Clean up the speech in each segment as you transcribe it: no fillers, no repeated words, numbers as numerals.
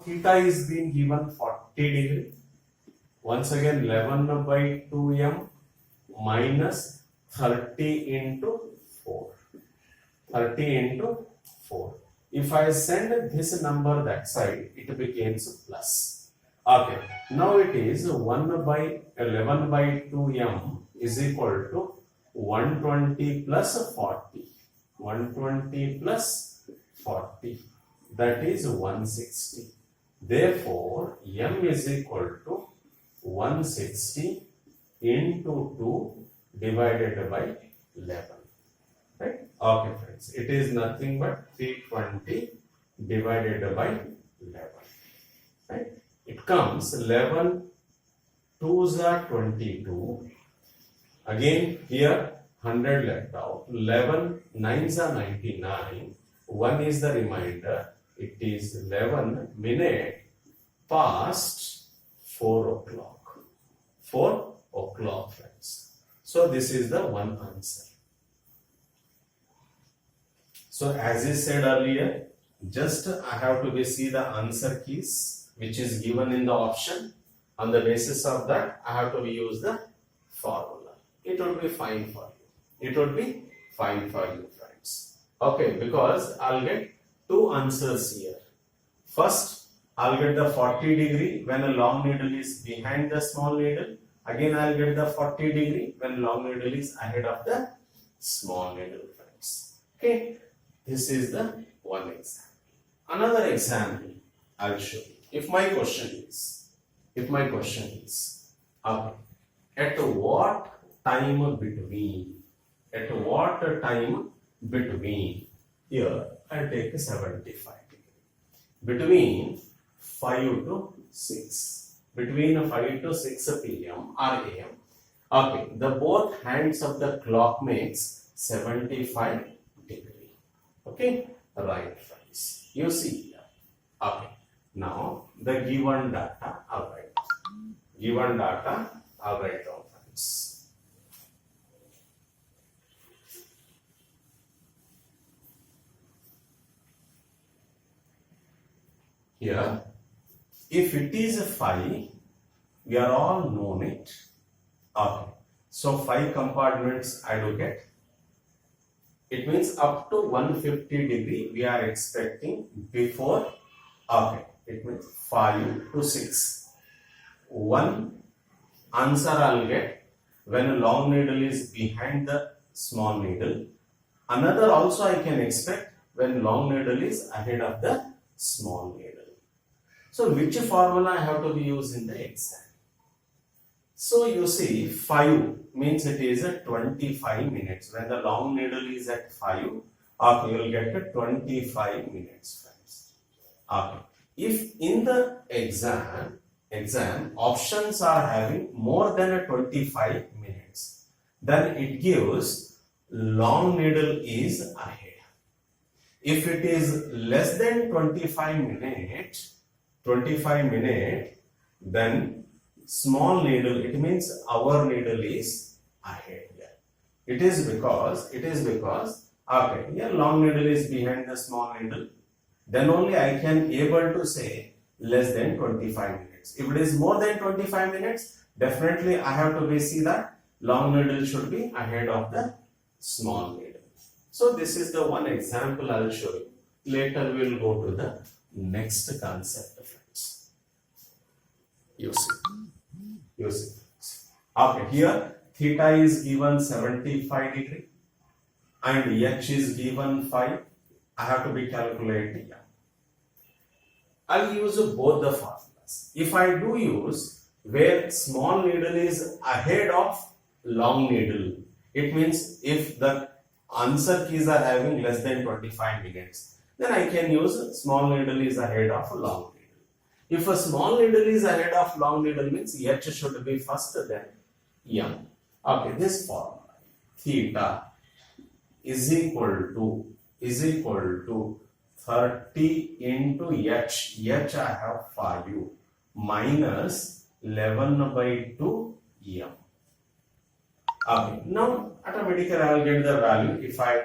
theta is being given 40 degree. Once again 11 by 2m minus 30 into 4. 30 into 4. If I send this number that side, it becomes plus. Okay. Now it is 1 by 11 by 2m is equal to 120 plus 40. 120 plus 40. That is 160. Therefore, m is equal to 160 into 2 divided by 11. Right? Okay, friends. It is nothing but 320 divided by 11. Right? It comes 11 2s are 22. Again, here 100 left out. 11 9s are 99. 1 is the remainder. It is 11 minutes past 4 o'clock. 4 o'clock, friends. So this is the one answer. So as I said earlier, just I have to see the answer keys which is given in the option. On the basis of that, I have to use the formula. It would be fine for you. It would be fine for you, friends. Okay, because I'll get two answers here. First, I'll get the 40 degree when a long needle is behind the small needle. Again, I'll get the 40 degree when long needle is ahead of the small needle, friends. Okay, this is the one example. Another example I'll show you. If my question is, okay, at what time between, here I'll take 75 degree. Between 5 to 6. Between 5 to 6 p.m. or a.m. Okay, the both hands of the clock makes 75 degree. Okay, right, friends. You see here. Okay, now the given data, alright. Given data, alright, friends. Here, if it is a 5, we are all known it. Okay, so 5 compartments I do get. It means up to 150 degree we are expecting before. Okay, it means 5 to 6. One answer I'll get when a long needle is behind the small needle. Another also I can expect when long needle is ahead of the small needle. So which formula I have to be used in the exam? So you see 5 means it is a 25 minutes. When the long needle is at 5, okay, you will get a 25 minutes, friends. Okay. If in the exam options are having more than a 25 minutes, then it gives long needle is ahead. If it is less than 25 minutes, then small needle, it means our needle is ahead here. It is because, okay, here long needle is behind the small needle. Then only I can able to say less than 25 minutes. If it is more than 25 minutes, definitely I have to see that long needle should be ahead of the small needle. So this is the one example I will show you. Later we will go to the next concept, friends. You see. Okay, here theta is given 75 degree and h is given 5. I have to be calculating. I'll use both the formulas. If I do use where small needle is ahead of long needle, it means if the answer keys are having less than 25 minutes, then I can use small needle is ahead of long needle. If a small needle is ahead of long needle means h should be first then m. Okay, this formula theta is equal to 30 into h. H I have 5 minus 11 by 2 m. Okay, now automatically I will get the value if I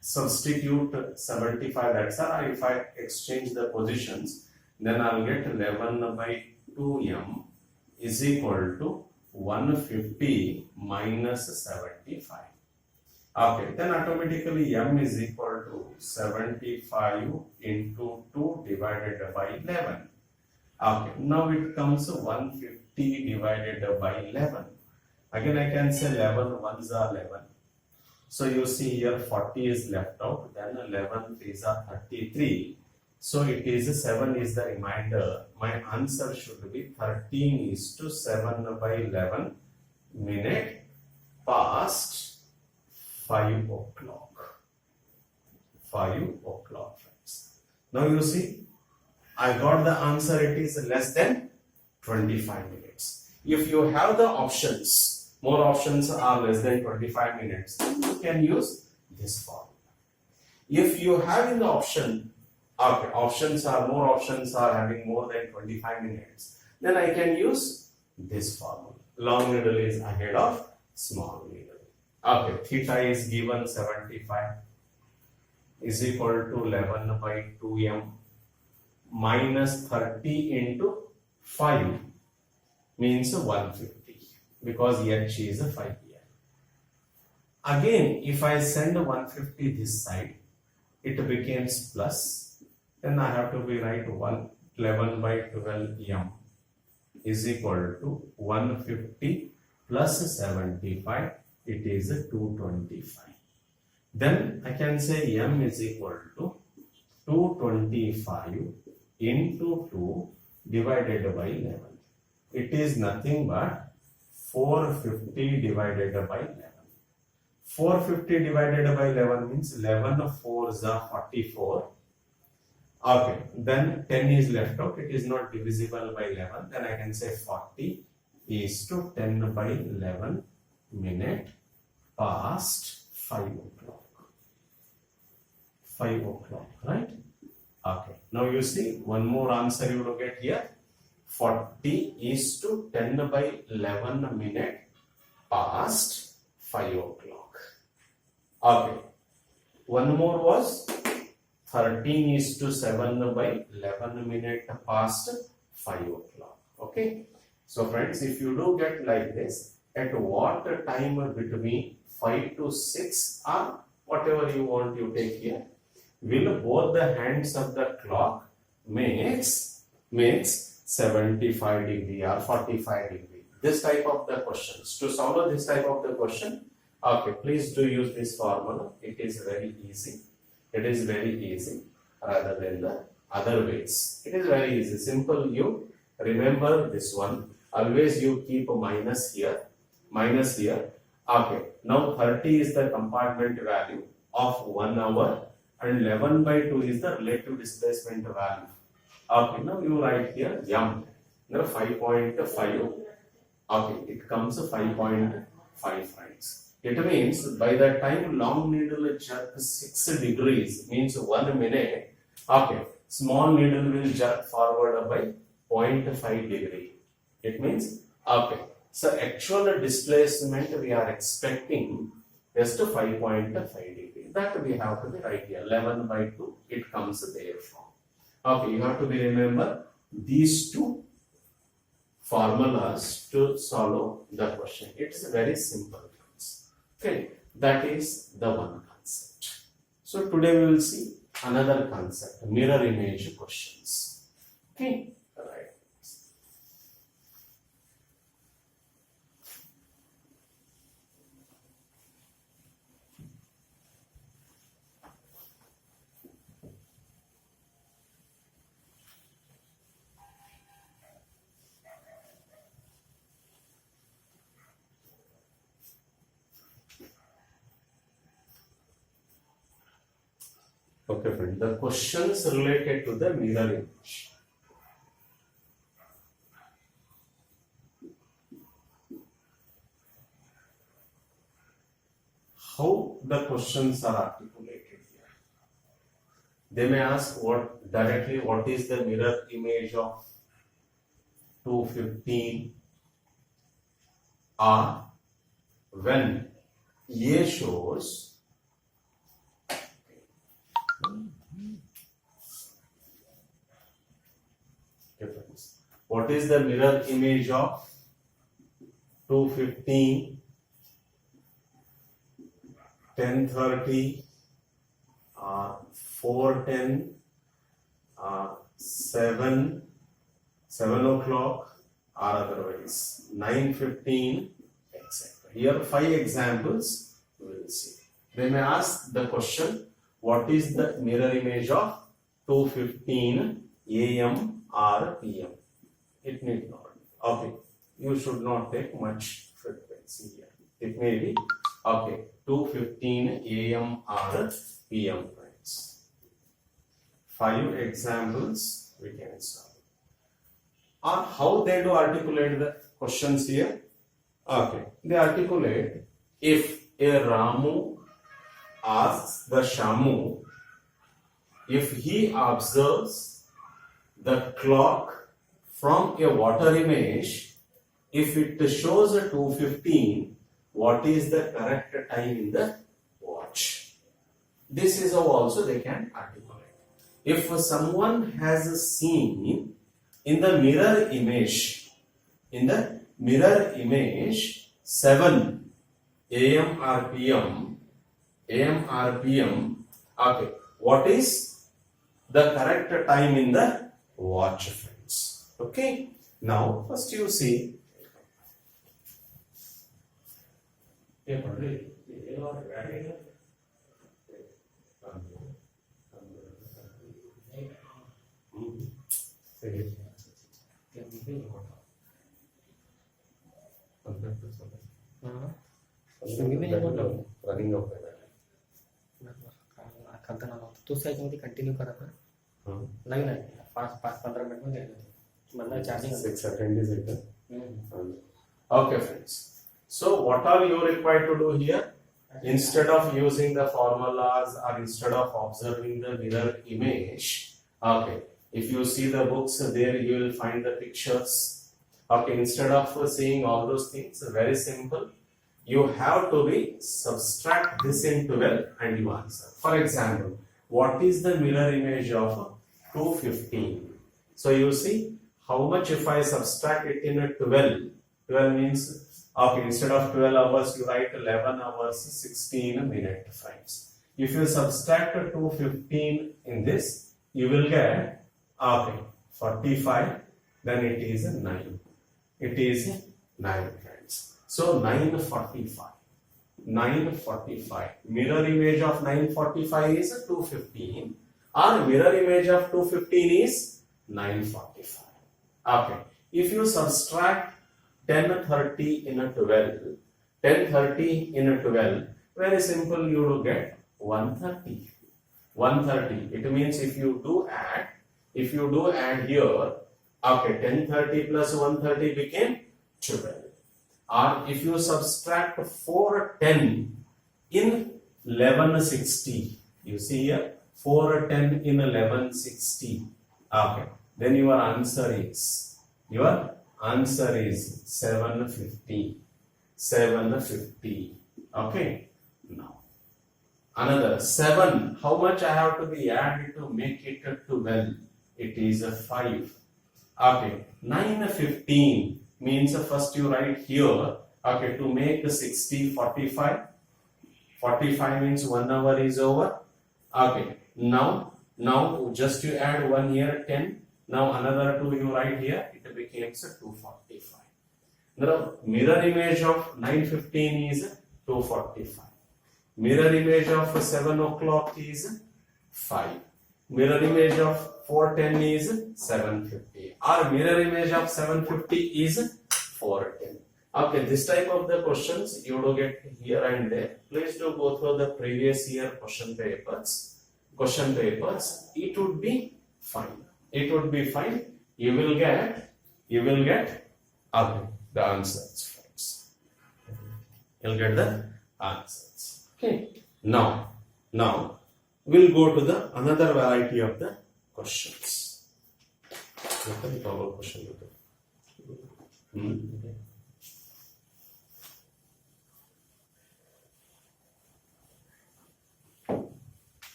substitute 75, that's all. If I exchange the positions, then I'll get 11 by 2m is equal to 150 minus 75. Okay, then automatically m is equal to 75 into 2 divided by 11. Okay, now it comes 150 divided by 11. Again, I can say 11 ones are 11. So you see here 40 is left out, then 11 3s are 33. So it is 7 is the remainder. My answer should be 13 is to 7 by 11 minute past 5 o'clock. 5 o'clock, friends. Now you see, I got the answer, it is less than 25 minutes. If you have the options, more options are less than 25 minutes, then you can use this formula. If you have in the option, okay, more options are having more than 25 minutes, then I can use this formula. Long needle is ahead of small needle. Okay, theta is given 75 is equal to 11 by 2m minus 30 into 5 means 150 because h is a 5 here. Again, if I send 150 this side, it becomes plus. Then I have to be write 11 by 12m is equal to 150 plus 75. It is 225. Then I can say m is equal to 225 into 2 divided by 11. It is nothing but 450 divided by 11. 450 divided by 11 means 11 4s are 44. Okay, then 10 is left out. It is not divisible by 11. Then I can say 40 is to 10 by 11 minute past 5 o'clock. 5 o'clock, right? Okay. Now you see, one more answer you will get here. 40 is to 10 by 11 minute past 5 o'clock. Okay. One more was 13 is to 7 by 11 minute past 5 o'clock. Okay. So friends, if you do get like this, at what time between 5 to 6 or whatever you want you take here, will both the hands of the clock makes 75 degree or 45 degree? This type of the questions. To solve this type of the question, okay, please do use this formula. It is very easy. It is very easy rather than the other ways. It is very easy. Simple. You remember this one. Always you keep a minus here. Minus here. Okay. Now 30 is the compartment value of 1 hour. And 11 by 2 is the relative displacement value. Okay, now you write here m. Now 5.5. Okay, it comes 5.5 friends. It means by the time long needle jerk 6 degrees means 1 minute. Okay, small needle will jerk forward by 0.5 degree. It means, okay, so actual displacement we are expecting is to 5.5 degree. That we have to be right here. 11 by 2, it comes there from. Okay, you have to be remember these two formulas to solve the question. It is very simple. Okay, that is the one concept. So today we will see another concept, mirror image questions. Okay, right. Okay, friend. The questions related to the mirror image. How the questions are articulated here? They may ask what is the mirror image of 215 or when A shows Okay, friends. What is the mirror image of 2:15, 10:30, 4:10, 7 o'clock, or otherwise 9:15, etc. Here 5 examples we will see. They may ask the question, what is the mirror image of 2:15 AM or PM? It need not. Okay, you should not take much frequency here. It may be okay 2:15 AM or PM, friends. 5 examples we can solve. Or how they do articulate the questions here? Okay, they articulate if a Ramu asks the Shamu if he observes the clock from a water image, if it shows a 2:15, what is the correct time in the watch? This is how also they can articulate. If someone has seen in the mirror image, 7 AM or PM, okay, what is the correct time in the watch, friends? Okay, now first you see. Running of तो मध्ये continue करा ना. नाही नाही 5-15 minute मध्ये मतलब charging 6 seconds. Okay, friends. So what are you required to do here? Instead of using the formulas or instead of observing the mirror image, okay, if you see the books there, you will find the pictures. Okay, instead of seeing all those things, very simple. You have to be subtract this in 12 and you answer. For example, what is the mirror image of 2:15? So you see how much if I subtract it in a 12. 12 means, okay, instead of 12 hours you write 11 hours 16 minutes, friends. If you subtract 2:15 in this, you will get, okay, 45, then it is 9. It is 9, friends. So 9:45. 9:45. Mirror image of 9:45 is 2:15. Or mirror image of 2:15 is 9:45. Okay. If you subtract 10:30 in a 12, 10:30 in a 12, very simple, you will get 1:30. 1:30. It means if you do add here, okay, 10:30 plus 1:30 became 12. Or if you subtract 4:10 in 11:60, you see here 4:10 in 11:60, okay, then your answer is 7:50. 7:50. Okay, now another 7, how much I have to be added to make it 12? It is 5. Okay, 9:15 means first you write here, okay, to make 60, 45. 45 means 1 hour is over. Okay, now just you add 1 here, 10. Now another 2 you write here, it becomes 2:45. Now mirror image of 9:15 is 2:45. Mirror image of 7 o'clock is 5. Mirror image of 4:10 is 7:50. Or mirror image of 7:50 is 4:10. Okay, this type of the questions you do get here and there. Please do go through the previous year question papers. It would be fine. It would be fine. You will get okay, the answers, friends. You'll get the answers. Okay. Now we'll go to the another variety of the questions.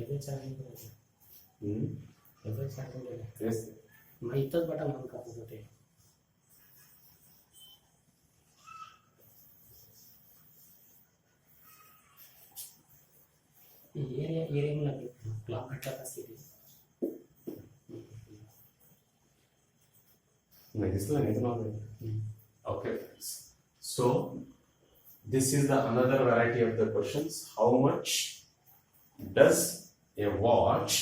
Average charging करायचं. Average charging केलं तेच मग इथंच button on करत होते. Area clock घटक असते ते. नाही दिसलं नाही तुम्हाला. Okay, friends. So this is the another variety of the questions. How much does a watch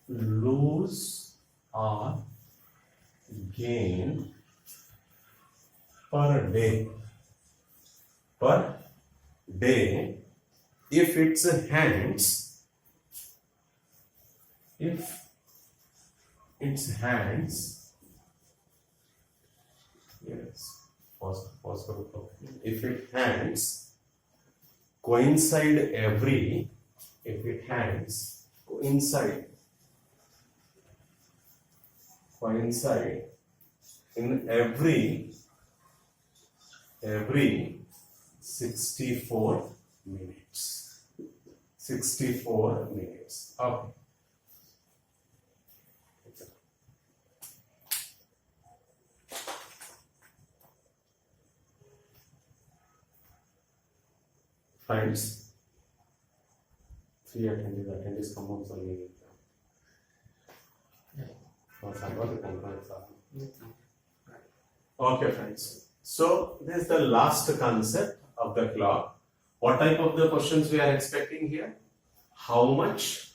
lose or gain per day? Per day, if its hands, yes, pause करो. If its hands coincide in every 64 minutes. 64 minutes. Okay. Friends, 3 attendees come on only. Okay, friends. So this is the last concept of the clock. What type of the questions we are expecting here? How much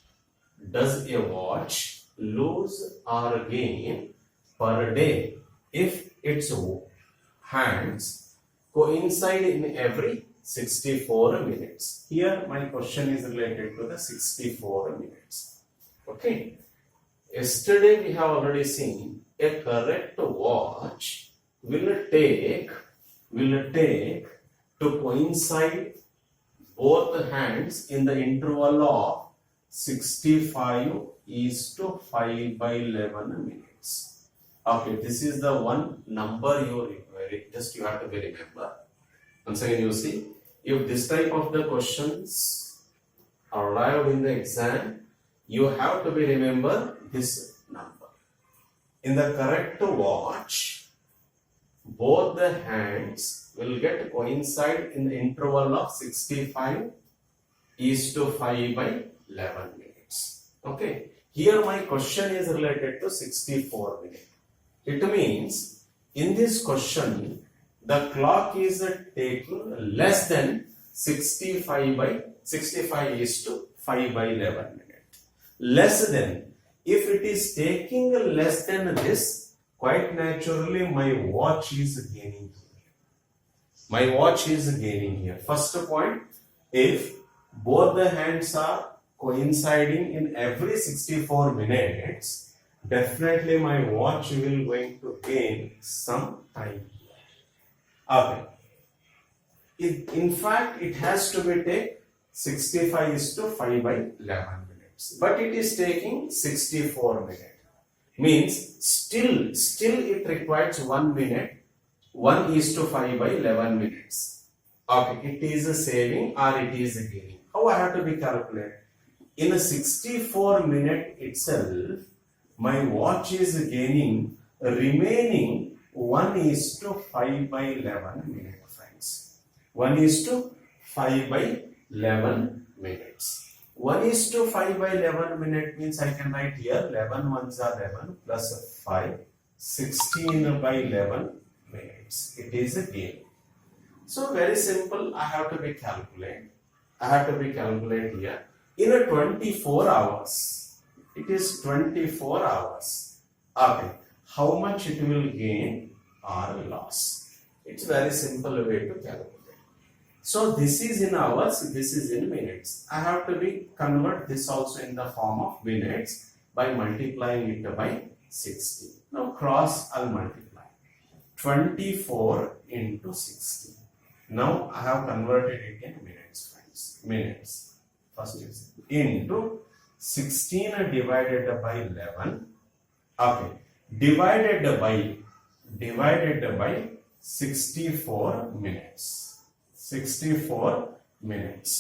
does a watch lose or gain per day if its hands coincide in every 64 minutes? Here my question is related to the 64 minutes. Okay. Yesterday we have already seen a correct watch will take to coincide both hands in the interval of 65:5/11 minutes. Okay, this is the one number you have to be remember. Once again you see, if this type of the questions arrived in the exam, you have to be remember this number. In the correct watch, both the hands will get coincide in the interval of 65:5/11 minutes. Okay. Here my question is related to 64 minutes. It means in this question the clock is taking less than 65:5/11 minutes. Less than. If it is taking less than this, quite naturally my watch is gaining here. First point, if both the hands are coinciding in every 64 minutes, definitely my watch will going to gain some time. Okay. In fact, it has to be take 65:5/11 minutes, but it is taking 64 minutes. Means still it requires 1 minute, 1:5/11 minutes. Okay, it is a saving or it is a gaining. How I have to be calculate? In a 64 minute itself, my watch is gaining remaining 1:5/11 minutes, friends. 1:5/11 minutes. 1:5/11 minute means I can write here 11 ones are 11 plus 5, 16/11 minutes. It is a gain. So very simple. I have to be calculate here. In a 24 hours, it is 24 hours. Okay, how much it will gain or loss? It's very simple way to calculate. So this is in hours, this is in minutes. I have to be convert this also in the form of minutes by multiplying it by 60. Now cross, I'll multiply. 24 into 60. Now I have converted it in minutes, friends. Minutes. First is into 16 divided by 11. Okay. Divided by 64 minutes. 64 minutes.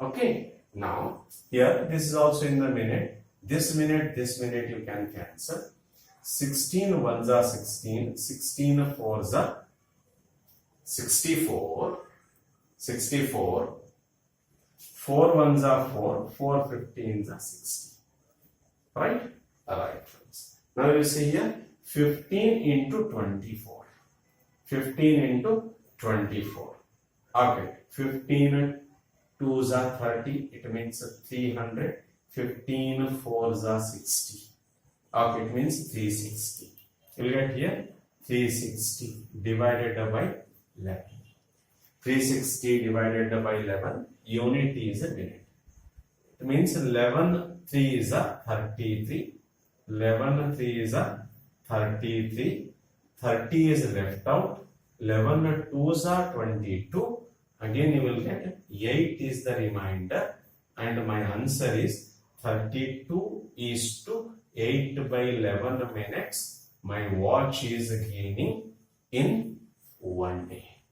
Okay. Now, here, this is also in the minute. This minute you can cancel. 16 ones are 16, 16 fours are 64, 64, 4 ones are 4, 4 15s are 60. Right? Alright, friends. Now you see here, 15 into 24. 15 into 24. Okay, 15 2s are 30, it means 300. 15 4s are 60. Okay, it means 360. You will get here 360 divided by 11. 360 divided by 11, unit is a minute. It means 11 3 is a 33. 11 3 is a 33. 30 is left out. 11 2s are 22. Again you will get 8 is the remainder, and my answer is 32 is to 8 by 11 minutes. My watch is gaining in 1 day.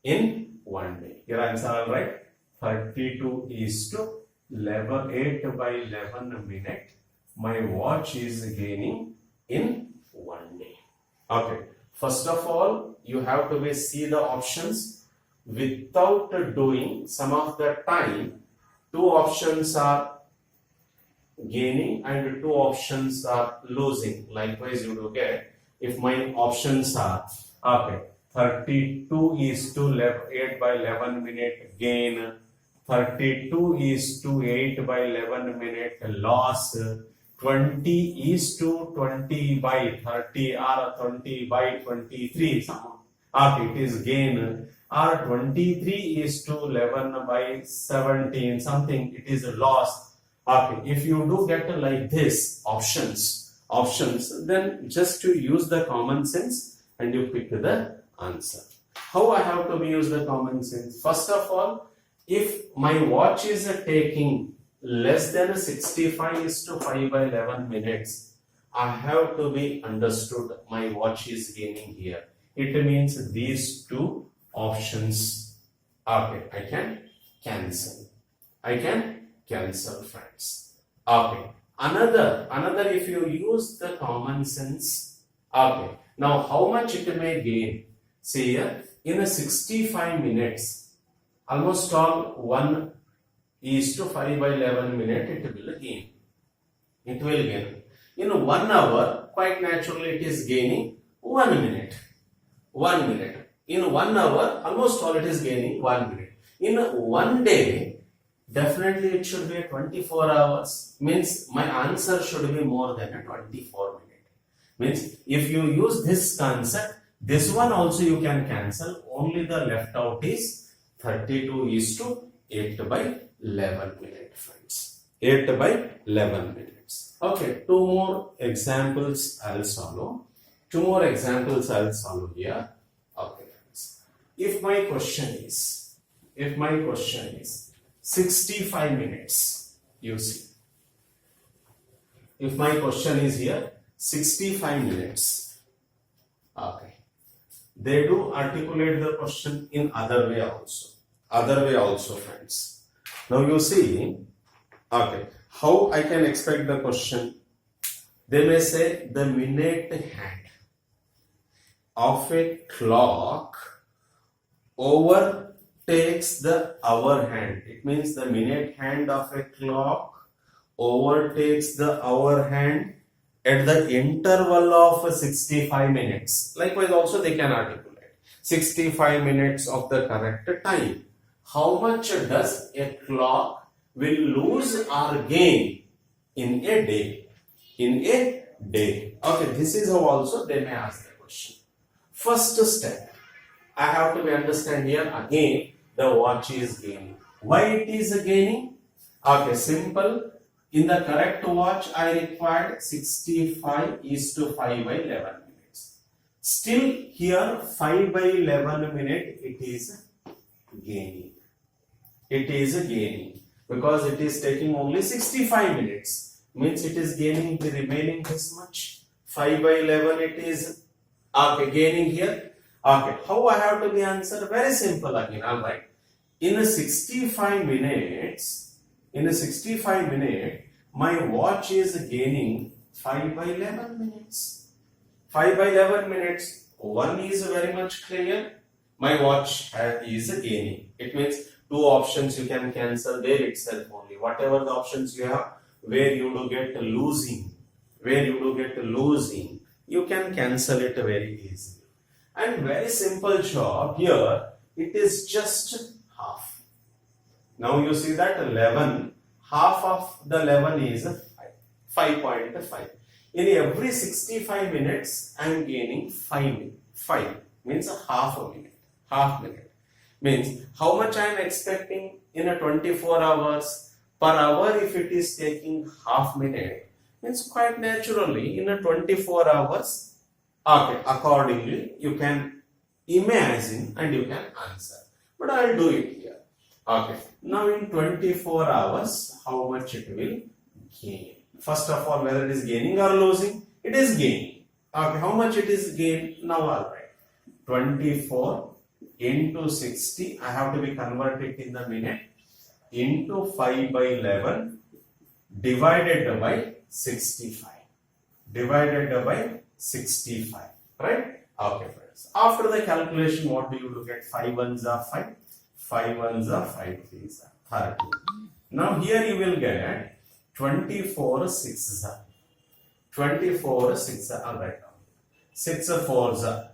In 1 day. Your answer all right. 32 is to 8 by 11 minute. My watch is gaining in 1 day. Okay. First of all, you have to see the options. Without doing, some of the time, 2 options are gaining and 2 options are losing. Likewise, you do get, if my options are, okay, 32 is to 8 by 11 minute gain, 32 is to 8 by 11 minute loss, 20 is to 20 by 30 or 20 by 23, okay, it is gain, or 23 is to 11 by 17, something, it is a loss. Okay, if you do get like this, options, then just to use the common sense and you pick the answer. How I have to use the common sense? First of all, if my watch is taking less than 65 is to 5 by 11 minutes, I have to be understood my watch is gaining here. It means these 2 options. Okay, I can cancel. Friends. Okay. Another if you use the common sense. Okay. Now how much it may gain? See here, in a 65 minutes, almost all 1 is to 5 by 11 minute it will gain. It will gain. In 1 hour, quite naturally it is gaining 1 minute. 1 minute. In 1 hour, almost all it is gaining 1 minute. In 1 day, definitely it should be 24 hours. Means my answer should be more than a 24 minute. Means if you use this concept, this one also you can cancel. Only the left out is 32 is to 8 by 11 minutes, friends. 8 by 11 minutes. Okay, 2 more examples I'll solve. 2 more examples I'll solve here. Okay. If my question is 65 minutes, you see. If my question is here 65 minutes, okay. They do articulate the question in other way also, friends. Now you see, okay, how I can expect the question? They may say the minute hand of a clock overtakes the hour hand. It means the minute hand of a clock overtakes the hour hand at the interval of 65 minutes. Likewise also they can articulate 65 minutes of the correct time. How much does a clock will lose or gain in a day? Okay, this is how also they may ask the question. First step, I have to understand here again the watch is gaining. Why it is gaining? Okay, simple. In the correct watch, I required 65 is to 5 by 11 minutes. Still here 5 by 11 minute it is gaining. It is gaining because it is taking only 65 minutes. Means it is gaining the remaining this much. 5 by 11 it is okay, gaining here. Okay, how I have to be answered? Very simple again, alright. In 65 minutes, In a 65 minute, my watch is gaining 5 by 11 minutes. 5 by 11 minutes, one is very much clear. My watch is gaining. It means two options you can cancel there itself only. Whatever the options you have, where you do get losing, you can cancel it very easily. And very simple job here, it is just half. Now you see that 11, half of the 11 is 5.5. In every 65 minutes, I am gaining 5 means a half a minute. Half minute means how much I am expecting in a 24 hours per hour. If it is taking half minute, means quite naturally in a 24 hours. Okay, accordingly you can imagine and you can answer. But I will do it here. Okay, now in 24 hours, how much it will gain? First of all, whether it is gaining or losing, it is gaining. Okay, how much it is gain? Now I'll write 24 into 60. I have to be converted in the minute into 5 by 11 divided by 65. Divided by 65. Right? Okay, friends. After the calculation, what do you look at? 5 ones are 5. 5 ones are 5 threes are 30. Now here you will get 24 6s are 24 6 are right now. 6 4s are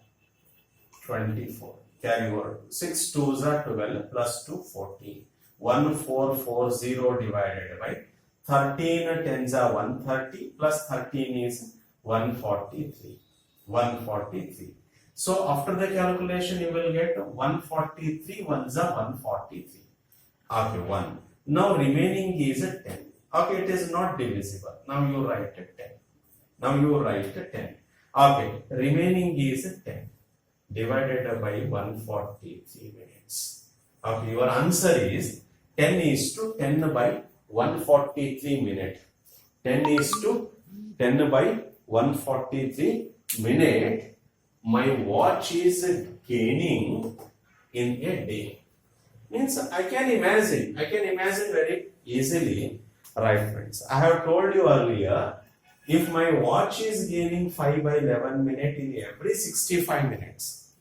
24. Carry over. 6 2s are 12 plus 2 14. 1440 divided by 13 10s are 130 plus 13 is 143. 143. So after the calculation you will get 143 ones are 143. Okay, 1. Now remaining is 10. Okay, it is not divisible. Now you write 10. Now you write 10. Okay, remaining is 10 divided by 143 minutes. Okay, your answer is 10 is to 10 by 143 minute. 10 is to 10 by 143 minute. My watch is gaining in a day. Means I can imagine very easily. Right, friends. I have told you earlier, if my watch is gaining 5 by 11 minute in every 65 minutes.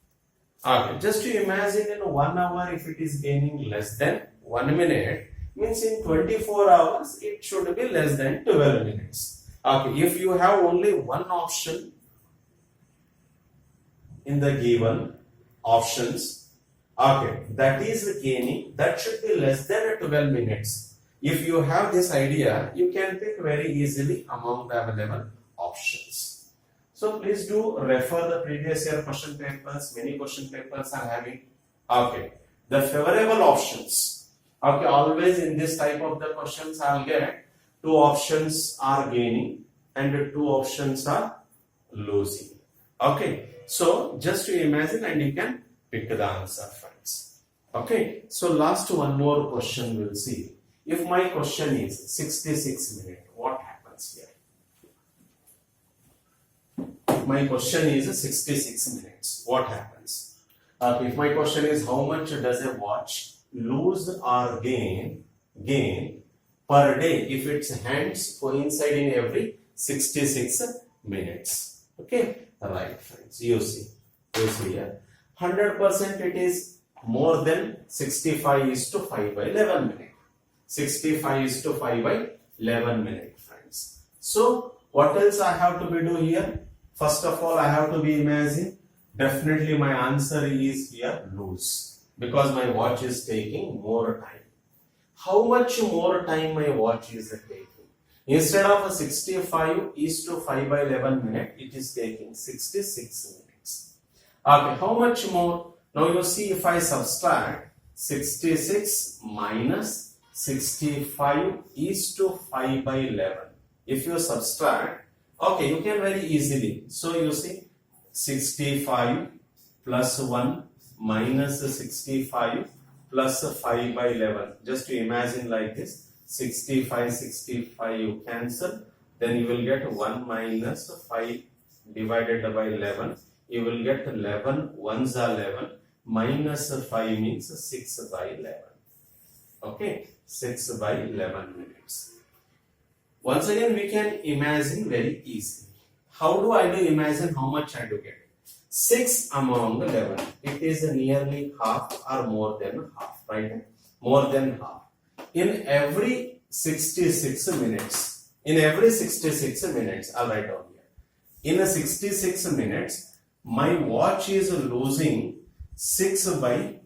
Okay, just to imagine in 1 hour if it is gaining less than 1 minute, means in 24 hours it should be less than 12 minutes. Okay, if you have only one option in the given options, okay, that is gaining, that should be less than 12 minutes. If you have this idea, you can pick very easily among the available options. So please do refer the previous year question papers. Many question papers are having. Okay, the favorable options. Okay, always in this type of the questions I'll get 2 options are gaining and 2 options are losing. Okay, so just to imagine and you can pick the answer, friends. Okay, so last one more question we'll see. If my question is 66 minutes, what happens here? If my question is 66 minutes, what happens? If my question is how much does a watch lose or gain per day if its hands coincide in every 66 minutes? Okay, right, friends. You see here, 100% it is more than 65 is to 5 by 11 minutes. 65 is to 5 by 11 minutes, friends. So what else I have to be do here? First of all, I have to be imagine. Definitely my answer is here lose, because my watch is taking more time. How much more time my watch is taking? Instead of a 65 is to 5 by 11 minutes, it is taking 66 minutes. Okay, how much more? Now you see, if I subtract 66 minus 65 is to 5 by 11. If you subtract, okay, you can very easily. So you see 65 plus 1 minus 65 plus 5 by 11. Just to imagine like this, 65 you cancel, then you will get 1 minus 5 divided by 11. You will get 11 ones are 11 minus 5 means 6 by 11. Okay, 6 by 11 minutes. Once again, we can imagine very easily. How do I do imagine how much I do get? 6 among 11. It is nearly half or more than half, right? More than half. In every 66 minutes, I'll write down here. In a 66 minutes, my watch is losing 6 by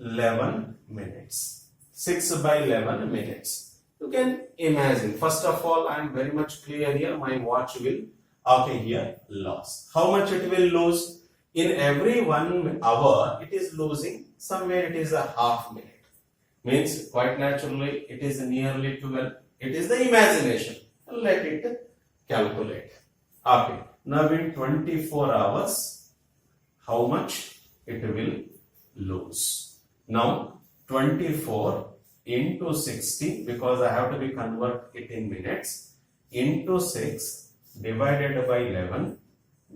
11 minutes. 6 by 11 minutes. You can imagine. First of all, I am very much clear here. My watch will, okay, here, loss. How much it will lose? In every 1 hour, it is losing, somewhere it is a half minute. Means, quite naturally, it is nearly 12. It is the imagination. Let it calculate. Okay. Now, in 24 hours, how much it will lose? Now, 24 into 60, because I have to be convert it in minutes, into 6 divided by 11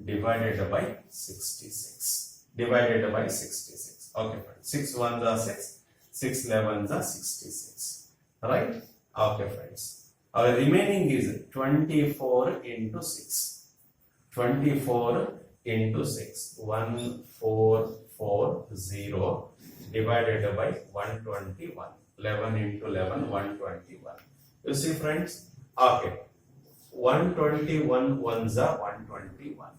divided by 66. Divided by 66. Okay, friends. 6 ones are 6. 6 11s are 66. Right? Okay, friends. Our remaining is 24 into 6. 24 into 6. 1440 divided by 121. 11 into 11, 121. You see, friends? Okay. 121 ones are 121.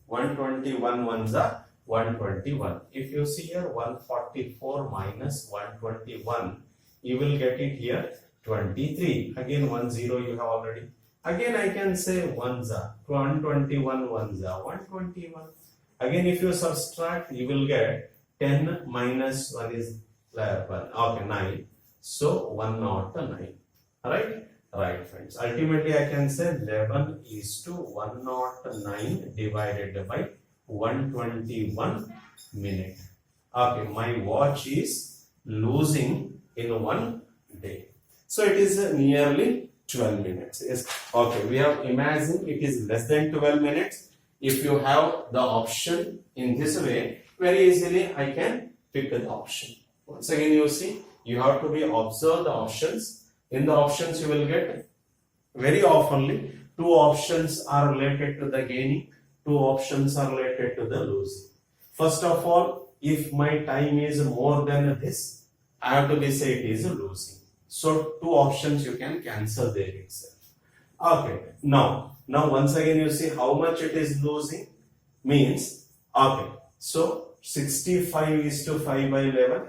121 ones are 121. If you see here 144 minus 121, you will get it here 23. Again 10 you have already. Again I can say ones are 121 ones are 121. Again if you subtract, you will get 10 minus 1 is 11. Okay, 9. So 109. Alright? Right, friends. Ultimately, I can say 11 is to 109 divided by 121 minute. Okay, my watch is losing in 1 day. So it is nearly 12 minutes. Yes. Okay, we have imagined it is less than 12 minutes. If you have the option in this way, very easily I can pick the option. Once again, you see, you have to be observe the options. In the options, you will get very oftenly 2 options are related to the gaining, 2 options are related to the losing. First of all, if my time is more than this, I have to be say it is losing. So 2 options you can cancel there itself. Okay, now once again you see how much it is losing means, okay, so 65 is to 5 by 11.